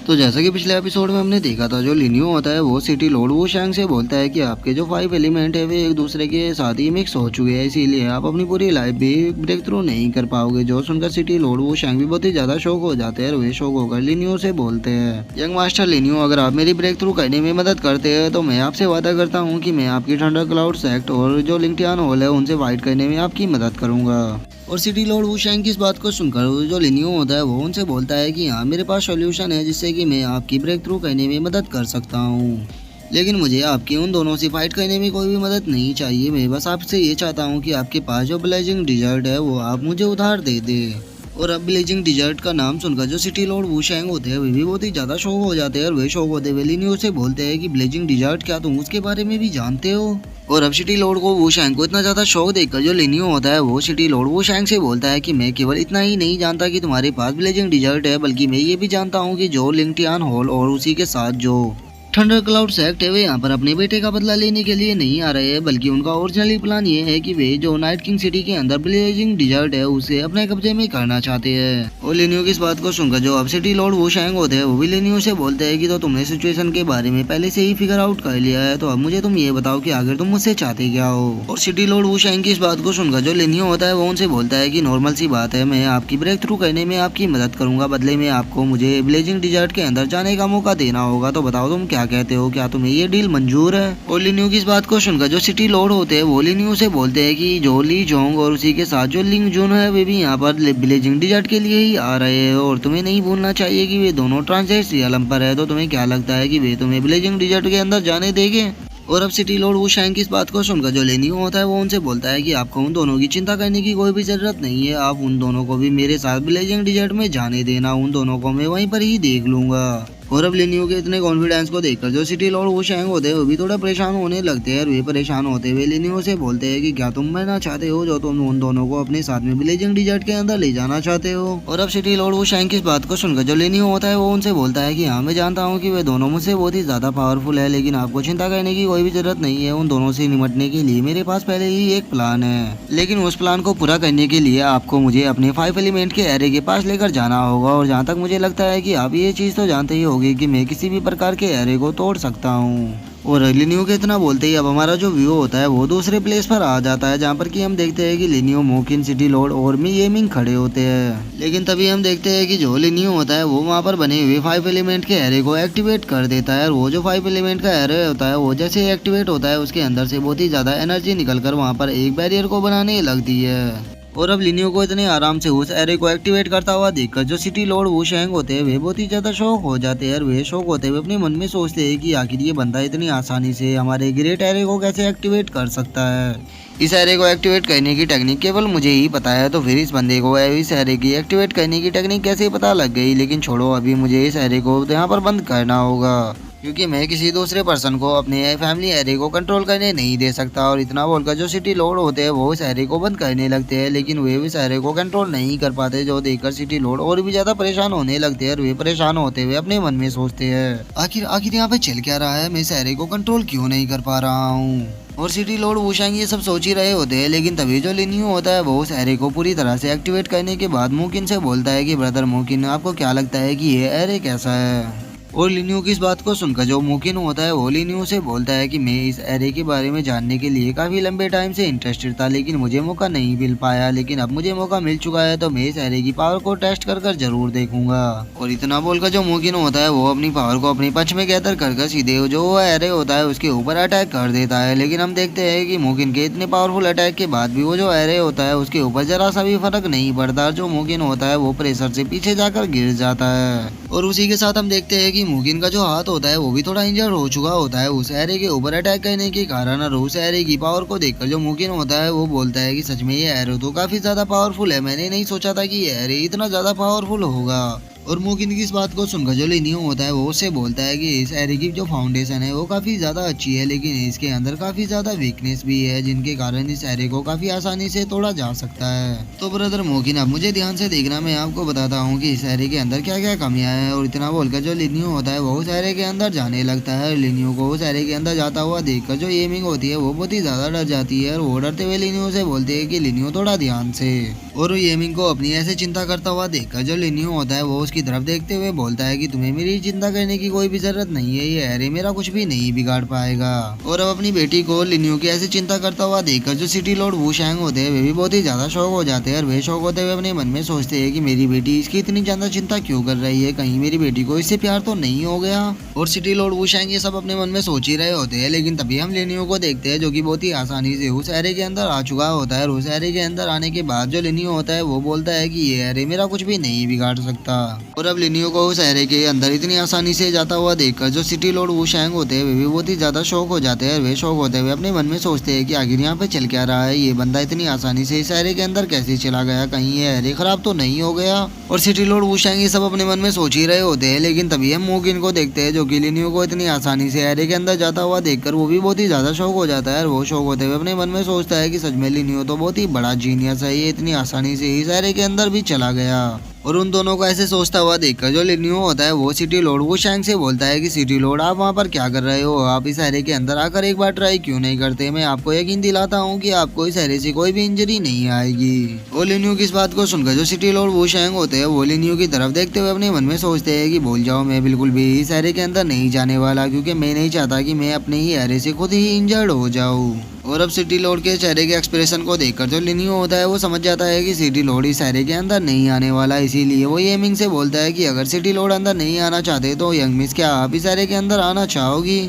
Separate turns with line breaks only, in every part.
तो जैसा कि पिछले एपिसोड में हमने देखा था, जो लिनियो होता है वो सिटी लॉर्ड वो शैंग से बोलता है कि आपके जो 5 एलिमेंट है वे एक दूसरे के साथ ही मिक्स हो चुके हैं, इसीलिए आप अपनी पूरी लाइफ भी ब्रेक थ्रू नहीं कर पाओगे। जो सुनकर सिटी लॉर्ड वो शैंग भी बहुत ही ज्यादा शौक हो जाते हैं और वे शौक होकर लिनियो से बोलते हैं, यंग मास्टर लिनियो, अगर आप मेरी ब्रेक थ्रू करने में मदद करते हैं तो मैं आपसे वादा करता हूँ कि मैं आपकी थंडर क्लाउड सेक्ट और जो लिंक्टियान होल है उनसे फाइट करने में आपकी मदद करूंगा। और सिटी लॉर्ड वुशैंग की इस बात को सुनकर जो लिनियो होता है वो उनसे बोलता है कि हाँ, मेरे पास सॉल्यूशन है जिससे कि मैं आपकी ब्रेक थ्रू करने में मदद कर सकता हूँ, लेकिन मुझे आपकी उन दोनों से फाइट करने में कोई भी मदद नहीं चाहिए। मैं बस आपसे ये चाहता हूँ कि आपके पास जो ब्लेजिंग डिजर्ट है वो आप मुझे उधार दे दे। और अब ब्लेजिंग डिजर्ट का नाम सुनकर जो सिटी लॉर्ड वुशैंग होते हैं वे भी बहुत ही ज्यादा शौक हो जाते हैं और वे शौक होते हुए लिनियो से बोलते हैं कि ब्लेजिंग डिजर्ट क्या तुम उसके बारे में भी जानते हो। और अब सिटी लॉर्ड को वुशैंग को इतना ज्यादा शौक देखकर जो लिनियो होता है वो सिटी लॉर्ड वुशैंग से बोलता है कि मैं केवल इतना ही नहीं जानता कि तुम्हारे पास ब्लेजिंग डिजर्ट है, बल्कि मैं ये भी जानता हूँ कि जो लिंक्टियान हॉल और उसी के साथ जो थंडर क्लाउड सेक्ट है वे यहाँ पर अपने बेटे का बदला लेने के लिए नहीं आ रहे हैं, बल्कि उनका ओरिजिनली प्लान ये है कि वे जो नाइट किंग सिटी के अंदर ब्लेजिंग डिजर्ट है उसे अपने कब्जे में करना चाहते हैं। और लिनियो की इस बात को सुनकर जो अब सिटी लॉर्ड वुशैंग होते हैं वो भी लिनियो से बोलते हैं कि तो तुमने सिचुएशन के बारे में पहले से ही फिगर आउट कर लिया है, तो अब मुझे तुम ये बताओ कि आगे तुम मुझसे चाहते क्या हो। और सिटी लॉर्ड वुशैंग की इस बात को सुनकर जो लिनियो होता है वो उनसे बोलता है कि नॉर्मल सी बात है, मैं आपकी ब्रेक थ्रू करने में आपकी मदद करूंगा, बदले में आपको मुझे ब्लेजिंग डिजर्ट के अंदर जाने का मौका देना होगा। तो बताओ तुम क्या कहते हो, क्या तुम्हें ये डील मंजूर है। और लिनियो की इस बात को सुनकर जो सिटी लॉर्ड होते हैं वो लिनियो से बोलते हैं कि जो ली जोंग और उसी के साथ जो लिंग जून है वे भी यहाँ पर ब्लेजिंग डिजर्ट के लिए ही आ रहे हैं, और तुम्हें नहीं भूलना चाहिए कि वे दोनों ट्रांजिट रियलम पर है। तो तुम्हें क्या लगता है कि वे तुम्हें ब्लेजिंग डिजर्ट के अंदर जाने देंगे। और अब सिटी लॉर्ड वुशैंग की इस बात को सुनकर जो लिनियो होता है वो उनसे बोलता है कि आपको उन दोनों की चिंता करने की कोई भी जरूरत नहीं है, आप उन दोनों को भी मेरे साथ ब्लेजिंग डिजर्ट में जाने देना, उन दोनों को मैं वहीं पर ही देख लूंगा। और अब लिनियो के इतने कॉन्फिडेंस को देखकर जो सिटी लॉर्ड वुशैंग होते हैं वो भी थोड़ा परेशान होने लगते हैं, और वे परेशान होते हुए लिनियो से बोलते हैं कि क्या तुम मरना चाहते हो जो तुम उन दोनों को अपने साथ में ब्लेजिंग डिजर्ट के अंदर ले जाना चाहते हो। और अब सिटी लॉर्ड वुशैंग की इस बात को सुनकर जो लिनियो होता है वो उनसे बोलता है कि हाँ, मैं जानता हूँ कि वे दोनों मुझसे बहुत ही ज्यादा पावरफुल है, लेकिन आपको चिंता करने की कोई भी जरूरत नहीं है। उन दोनों से निपटने के लिए मेरे पास पहले ही एक प्लान है, लेकिन उस प्लान को पूरा करने के लिए आपको मुझे अपने 5 एलिमेंट के एरे के पास लेकर जाना होगा। और जहाँ तक मुझे लगता है कि आप ये चीज तो जानते ही होंगे कि मैं किसी भी प्रकार के एरे को तोड़ सकता हूँ। और लिनियो के इतना बोलते ही अब हमारा जो व्यू होता है वो दूसरे प्लेस पर आ जाता है, जहाँ पर कि हम देखते हैं कि लिनियो, मोकिन, सिटी लॉर्ड और येमिंग खड़े होते हैं। लेकिन तभी हम देखते हैं कि जो लिनियो होता है वो वहाँ पर बने हुए 5 एलिमेंट के एरे को एक्टिवेट कर देता है, और वो जो 5 एलिमेंट का एरे होता है वो जैसे एक्टिवेट होता है उसके अंदर से बहुत ही ज्यादा एनर्जी निकलकर वहाँ पर एक बैरियर को बनाने लगती है। और अब लिनियो को इतने आराम से उस एरे को एक्टिवेट करता हुआ देखकर जो सिटी लॉर्ड वुशैंग होते हैं वे बहुत ही ज्यादा शौक हो जाते हैं, और वे शौक होते हुए अपने मन में सोचते हैं कि आखिर ये बंदा इतनी आसानी से हमारे ग्रेट एरे को कैसे एक्टिवेट कर सकता है। इस एरे को एक्टिवेट करने की टेक्निक केवल मुझे ही पता है, तो फिर इस बंदे को इस एरे की एक्टिवेट करने की टेक्निक कैसे पता लग गई। लेकिन छोड़ो, अभी मुझे इस एरे को यहाँ पर बंद करना होगा, क्योंकि मैं किसी दूसरे पर्सन को अपने फैमिली एरे को कंट्रोल करने नहीं दे सकता। और इतना बोलकर जो सिटी लॉर्ड होते हैं वो इस एरे को बंद करने लगते हैं, लेकिन वे इस एरे को कंट्रोल नहीं कर पाते, जो देखकर सिटी लॉर्ड और भी ज्यादा परेशान होने लगते हैं। और वे परेशान होते हुए अपने मन में सोचते हैं, आखिर यहाँ पे चल क्या रहा है, मैं इस एरे को कंट्रोल क्यों नहीं कर पा रहा हूँ। और सिटी लॉर्ड वुशैंग ये सब सोच ही रहे होते हैं, लेकिन तभी जो लिनियो होता है वो उस एरे को पूरी तरह से एक्टिवेट करने के बाद मोकिन से बोलता है कि ब्रदर मोकिन, आपको क्या लगता है कि ये एरे कैसा है। और लिनियो की इस बात को सुनकर जो मोकिन होता है वो लिनियो से बोलता है कि मैं इस एरे के बारे में जानने के लिए काफी लंबे टाइम से इंटरेस्टेड था, लेकिन मुझे मौका नहीं मिल पाया, लेकिन अब मुझे मौका मिल चुका है, तो मैं इस एरे की पावर को टेस्ट कर कर जरूर देखूंगा। और इतना बोलकर जो मोकिन होता है वो अपनी पावर को अपनी पंच में गैदर कर सीधे जो एरे होता है उसके ऊपर अटैक कर देता है। लेकिन हम देखते हैं कि मोकिन के इतने पावरफुल अटैक के बाद भी वो जो एरे होता है उसके ऊपर जरा सा भी फर्क नहीं पड़ता, जो मोकिन होता है वो प्रेशर से पीछे जाकर गिर जाता है। और उसी के साथ हम देखते हैं कि मोकिन का जो हाथ होता है वो भी थोड़ा इंजर्ड हो चुका होता है उस एरे के ऊपर अटैक करने के कारण। और उस एरे की पावर को देखकर जो मोकिन होता है वो बोलता है कि सच में ये एरो तो काफी ज्यादा पावरफुल है, मैंने नहीं सोचा था कि ये एरे इतना ज्यादा पावरफुल होगा। और मोकिन की इस बात को सुनकर जो लिनियो होता है वो उससे बोलता है कि इस एरे की जो फाउंडेशन है वो काफी ज्यादा अच्छी है, लेकिन इसके अंदर काफी ज्यादा वीकनेस भी है, जिनके कारण इस एरे को काफी आसानी से तोड़ा जा सकता है। तो ब्रदर मोकिन, अब मुझे ध्यान से देखना, मैं आपको बताता हूँ कि इस एरे के अंदर क्या क्या कमियां हैं। और इतना बोलकर जो लिनियो होता है वो उस एरे के अंदर जाने लगता है। लिनियो को उस एरे के अंदर जाता हुआ देखकर जो येमिंग होती है वो बहुत ही ज्यादा डर जाती है, और वो डरते हुए लिनियो से बोलते है कि लिनियो थोड़ा ध्यान से। और येमिंग को अपनी ऐसे चिंता करता हुआ देखकर जो लिनियो होता है वो उसकी तरफ देखते हुए बोलता है कि तुम्हें मेरी चिंता करने की कोई भी जरूरत नहीं है, ये हैरी मेरा कुछ भी नहीं बिगाड़ पाएगा। और अब अपनी बेटी को लिनियो की ऐसी चिंता करता हुआ देखकर जो सिटी लॉर्ड वू शैंग होते हैं वे भी बहुत ही ज्यादा शौक हो जाते हैं और वे शौक होते हुए अपने मन में सोचते हैं कि मेरी बेटी इसकी इतनी ज्यादा चिंता क्यों कर रही है, कहीं मेरी बेटी को इससे प्यार तो नहीं हो गया। और सिटी लॉर्ड वू शैंग ये सब अपने मन में सोच ही रहे होते हैं, लेकिन तभी हम लिनियो को देखते हैं जो कि बहुत ही आसानी से उस एरे के अंदर आ चुका होता है। और उस एरे के अंदर आने के बाद जो लिनियो होता है वो बोलता है कि ये एरे मेरा कुछ भी नहीं बिगाड़ सकता। और अब लिनियो को उस एरे के अंदर इतनी आसानी से जाता हुआ देखकर जो सिटी लॉर्ड वू शैंग होते हैं वे भी बहुत ही ज्यादा शौक हो जाते हैं। वे शौक होते हुए अपने मन में सोचते हैं कि आखिर यहाँ पे चल क्या रहा है, ये बंदा इतनी आसानी से इस एरे के अंदर कैसे चला गया, कहीं ये एरे खराब तो नहीं हो गया। और सिटी लॉर्ड वू शैंग ये सब अपने मन में सोच ही रहे होते हैं, लेकिन तभी हम मोगिन को देखते हैं जो कि लिनियो को इतनी आसानी से एरे के अंदर जाता हुआ देखकर वो भी बहुत ही ज्यादा शौक हो जाता है। और वो शौक होते हुए अपने मन में सोचता है कि सच में लिनियो तो बहुत ही बड़ा जीनियस है, ये इतनी आसानी से इस एरे के अंदर भी चला गया। और उन दोनों को ऐसे सोचता हुआ देखकर जो लिनियो होता है वो सिटी लॉर्ड वू शैंग से बोलता है कि सिटी लॉर्ड आप वहाँ पर क्या कर रहे हो, आप इस एरे के अंदर आकर एक बार ट्राई क्यों नहीं करते, मैं आपको यकीन दिलाता हूँ कि आपको इस एरे से कोई भी इंजरी नहीं आएगी। और लिनियो की इस बात को सुनकर जो सिटी लॉर्ड वू शैंग होते हैं वो लिनियो की तरफ देखते हुए अपने मन में सोचते हैं कि भूल जाओ, मैं बिल्कुल भी इस एरे के अंदर नहीं जाने वाला, क्योंकि मैं नहीं चाहता कि मैं अपने ही एरे से खुद ही इंजर्ड हो जाऊँ। और अब सिटी लॉर्ड के चेहरे के एक्सप्रेशन को देखकर जो लिनियो होता है वो समझ जाता है कि सिटी लॉर्ड इस एरे के अंदर नहीं आने वाला, इसीलिए वो येमिंग से बोलता है कि अगर सिटी लॉर्ड अंदर नहीं आना चाहते तो यंग मिस क्या आप इस एरे के अंदर आना चाहोगी।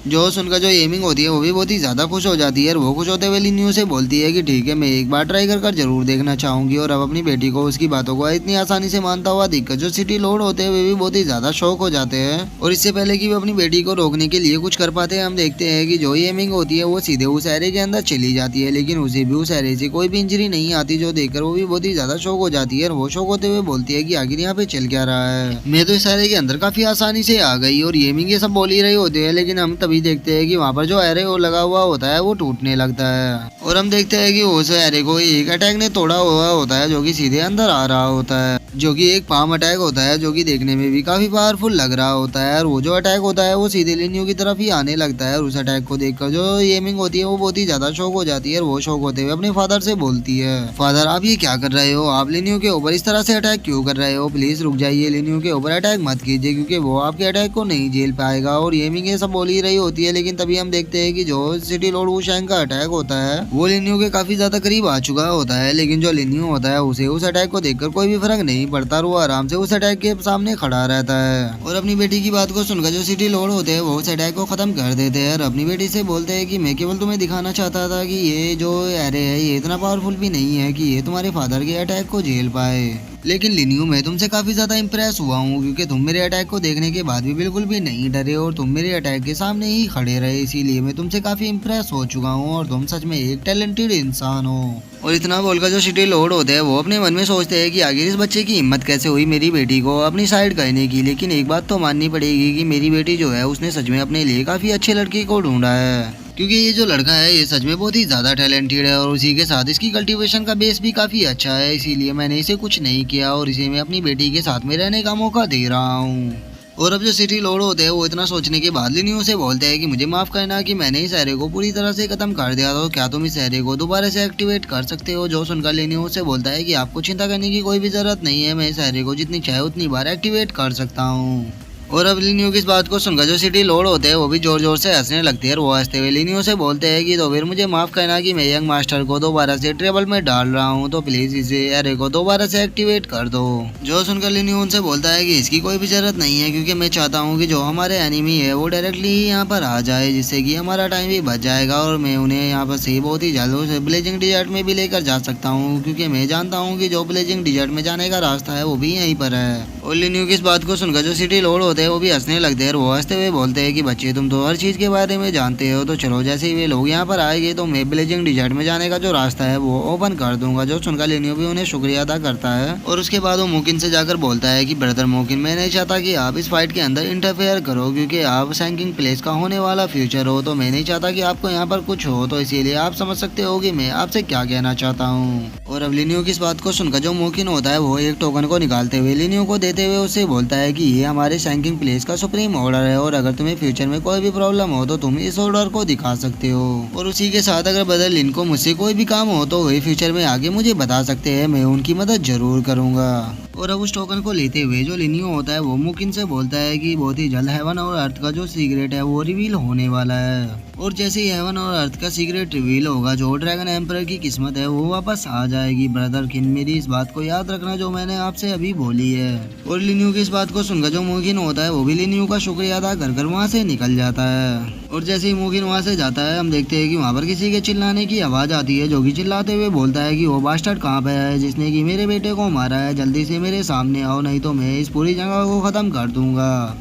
जो सुनकर जो येमिंग होती है वो भी बहुत ही ज़्यादा खुश हो जाती है और वो खुश होते हुए लिनियो से बोलती है कि ठीक है, मैं एक बार ट्राई कर जरूर देखना चाहूंगी। और अब अपनी बेटी को उसकी बातों को इतनी आसानी से मानता हुआ देखकर जो सिटी लॉर्ड होते हैं वे भी बहुत ही ज़्यादा शौक हो जाते हैं। और इससे पहले कि वो अपनी बेटी को रोकने के लिए कुछ कर पाते हैं हम देखते हैं कि जो येमिंग होती है वो सीधे उस एरे के अंदर चली जाती है, लेकिन उसे भी उस एरे से कोई भी इंजरी नहीं आती, जो देखकर वो भी बहुत ही ज़्यादा शौक हो जाती है। और वो शौक होते हुए बोलती है कि आखिर यहाँ पे चल क्या रहा है, मैं तो इस एरे के अंदर काफ़ी आसानी से आ गई। और येमिंग ये सब बोल ही रहे होते हैं, लेकिन हम तभी देखते हैं कि पर जो एरे वो लगा हुआ होता है वो टूटने लगता है। और हम देखते हैं कि उस एरे को एक अटैक ने तोड़ा हुआ होता है जो कि सीधे अंदर आ रहा होता है, जो कि एक पाम अटैक होता है जो कि देखने में भी काफी पावरफुल लग रहा होता है। और वो जो अटैक होता है वो सीधे लिनियो की तरफ ही आने लगता है। और उस अटैक को देखकर जो येमिंग होती है वो बहुत ही ज्यादा शौक हो जाती है। और वो शौक होते हुए अपने फादर से बोलती है, फादर आप ये क्या कर रहे हो, आप लिनियो के ऊपर इस तरह से अटैक क्यों कर रहे हो, प्लीज रुक जाइए, लिनियो के ऊपर अटैक मत कीजिए क्योंकि वो आपके अटैक को नहीं झेल पाएगा। और येमिंग ये सब बोल ही रही होती है, लेकिन तभी हम देखते हैं कि जो सिटी लॉर्ड वू शैंग का अटैक होता है वो लिनियो के काफी ज्यादा करीब आ चुका होता है, लेकिन जो लिनियो होता है उसे उस अटैक को देखकर कोई भी फर्क नहीं पड़ता और वो आराम से उस अटैक के सामने खड़ा रहता है। और अपनी बेटी की बात को सुनकर जो सिटी लॉर्ड होते हैं वो उस अटैक को खत्म कर देते हैं और अपनी बेटी से बोलते हैं कि मैं केवल तुम्हें दिखाना चाहता था कि ये जो एरे है ये इतना पावरफुल भी नहीं है कि ये तुम्हारे फादर के अटैक को झेल पाए। लेकिन लिनियो मैं तुमसे काफी ज्यादा इम्प्रेस हुआ हूँ क्योंकि तुम मेरे अटैक को देखने के बाद भी बिल्कुल भी नहीं डरे और तुम मेरे अटैक के सामने ही खड़े रहे, इसीलिए मैं तुमसे काफी इम्प्रेस हो चुका हूँ और तुम सच में एक टैलेंटेड इंसान हो। और इतना बोलकर जो सिटी लॉर्ड होते हैं वो अपने मन में सोचते हैं कि आखिर इस बच्चे की हिम्मत कैसे हुई मेरी बेटी को अपनी साइड करने की। लेकिन एक बात तो माननी पड़ेगी कि मेरी बेटी जो है उसने सच में अपने लिए काफी अच्छे लड़के को ढूंढा है, क्योंकि ये जो लड़का है ये सच में बहुत ही ज़्यादा टैलेंटेड है और उसी के साथ इसकी कल्टीवेशन का बेस भी काफ़ी अच्छा है, इसीलिए मैंने इसे कुछ नहीं किया और इसे मैं अपनी बेटी के साथ में रहने का मौका दे रहा हूँ। और अब जो सिटी लॉर्ड होते हैं वो इतना सोचने के बाद लिनियो से बोलते हैं कि मुझे माफ़ करना कि मैंने इस एरे को पूरी तरह से ख़त्म कर दिया, तो क्या तुम इस एरे को दोबारा से एक्टिवेट कर सकते हो। जो सुनकर लिनियो से बोलता है कि आपको चिंता करने की कोई भी ज़रूरत नहीं है, मैं इस एरे को जितनी चाहे उतनी बार एक्टिवेट कर सकता हूँ। और अब लिनियो की इस बात को सुनकर जो सिटी लॉर्ड होते हैं वो भी जोर जोर से हंसने लगते हैं और वो हंसते हुए लिनियो से बोलते हैं कि तो फिर मुझे माफ़ करना कि मैं यंग मास्टर को दोबारा से ट्रेबल में डाल रहा हूँ, तो प्लीज़ इसे एरे को दोबारा से एक्टिवेट कर दो। जो सुनकर लिनियो उनसे बोलता है कि इसकी कोई भी जरूरत नहीं है क्योंकि मैं चाहता हूँ कि जो हमारे एनिमी है वो डायरेक्टली ही यहाँ पर आ जाए, जिससे कि हमारा टाइम भी बच जाएगा और मैं उन्हें यहाँ पर से बहुत ही जल्द ब्लेजिंग डिजर्ट में भी लेकर जा सकता हूँ, क्योंकि मैं जानता हूँ कि जो ब्लेजिंग डिजर्ट में जाने का रास्ता है वो भी यहीं पर है। और लिनियो की इस बात को सुनकर जो सिटी लॉर्ड होते हैं वो भी हंसने लगते हैं। वो हंसते हुए बोलते हैं कि बच्चे तुम तो हर चीज़ के बारे में जानते हो, तो चलो जैसे ही वे लोग यहाँ पर आएंगे तो मैं ब्लेजिंग डिजर्ट में जाने का जो रास्ता है वो ओपन कर दूंगा। जो सुनकर लिनियो भी उन्हें शुक्रिया अदा करता है और उसके बाद वो मोकिन से जाकर बोलता है कि ब्रदर मोकिन, मैं नहीं चाहता कि आप इस फाइट के अंदर इंटरफेयर करो क्योंकि आप सैंकिंग प्लेस का होने वाला फ्यूचर हो, तो मैं नहीं चाहता कि आपको यहाँ पर कुछ हो, तो इसीलिए आप समझ सकते हो कि मैं आपसे क्या कहना चाहता हूँ। और अब लिनियो की इस बात को सुनकर जो मोकिन होता है वो एक टोकन को निकालते हुए लिनियो को देते हुए उससे बोलता है कि ये हमारे सैंकिंग किंग प्लेस का सुप्रीम ऑर्डर है और अगर तुम्हें फ्यूचर में कोई भी प्रॉब्लम हो तो तुम इस ऑर्डर को दिखा सकते हो। और उसी के साथ अगर ब्रदर लिन को मुझसे कोई भी काम हो तो वही फ्यूचर में आगे मुझे बता सकते हैं, मैं उनकी मदद जरूर करूंगा। और अब उस टोकन को लेते हुए जो लिनियो होता है वो मुकिन से बोलता है कि बहुत ही जल्द हेवन और अर्थ का जो सीक्रेट है वो रिवील होने वाला है। और जैसे ही हेवन और अर्थ का सीक्रेट रिवील होगा जो ड्रैगन एम्परर की किस्मत है वो वापस आ जाएगी। ब्रदर किन मेरी इस बात को याद रखना जो मैंने आपसे अभी बोली है। और लिनियो की इस बात को सुनकर जो मुकिन होता है वो भी लिनियो का शुक्रिया अदा कर कर वहाँ से निकल जाता है। और जैसे ही मुकिन वहाँ से जाता है हम देखते हैं कि वहाँ पर किसी के चिल्लाने की आवाज आती है जो कि चिल्लाते हुए बोलता है कि वो बास्टर्ड कहाँ पे है जिसने कि मेरे बेटे को मारा है, जल्दी से मेरे सामने आओ नहीं तो मैं इस पूरी जगह को खत्म कर दूंगा।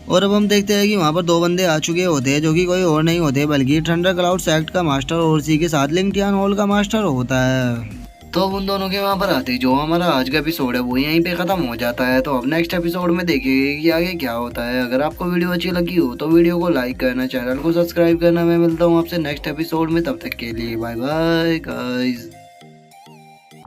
और अब हम देखते हैं कि वहाँ पर दो बंदे आ चुके होते हैं जो कि कोई और नहीं होते बल्कि थंडर क्लाउड सेक्ट का मास्टर और उसी के साथ लिंगटियान हॉल का मास्टर होता है। तो अब उन दोनों के वहाँ पर आते ही जो हमारा आज का एपिसोड है वो यहीं पे खत्म हो जाता है। तो अब नेक्स्ट एपिसोड में देखेंगे कि आगे क्या होता है। अगर आपको वीडियो अच्छी लगी हो तो वीडियो को लाइक करना, चैनल को सब्सक्राइब करना। मैं मिलता हूँ आपसे नेक्स्ट एपिसोड में, तब तक के लिए बाय बाय गाइस।